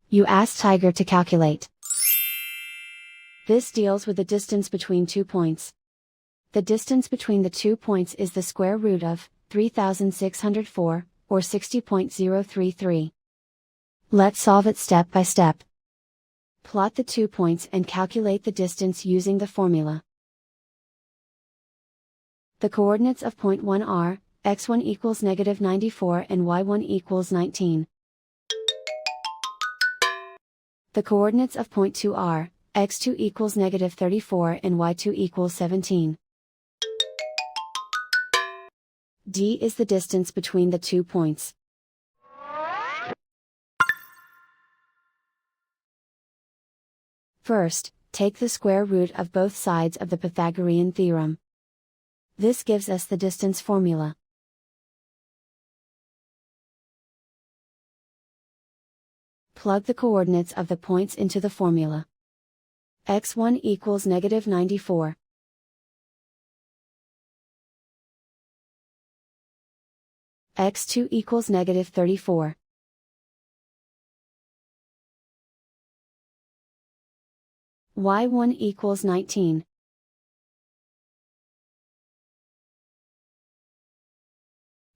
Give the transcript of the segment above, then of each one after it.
You ask Tiger to calculate. This deals with the distance between 2 points. The distance between the 2 points is the square root of 3604, or 60.033. Let's solve it step by step. Plot the 2 points and calculate the distance using the formula. The coordinates of point 1 are, x1 equals -94 and y1 equals 19. The coordinates of point 2 are, x2 equals -34 and y2 equals 17. D is the distance between the 2 points. First, take the square root of both sides of the Pythagorean theorem. This gives us the distance formula. Plug the coordinates of the points into the formula. x1 equals -94. x2 equals -34. y1 equals 19.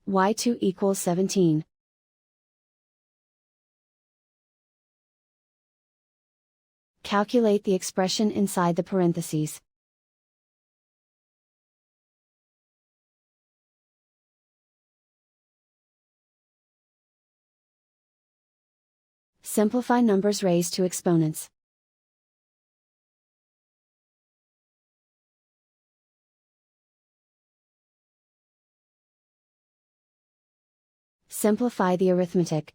y2 equals 17. Calculate the expression inside the parentheses. Simplify numbers raised to exponents. Simplify the arithmetic.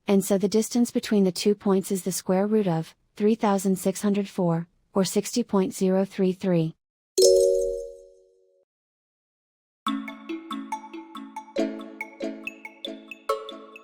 And so the distance between the 2 points is the square root of 3604, or 60.033.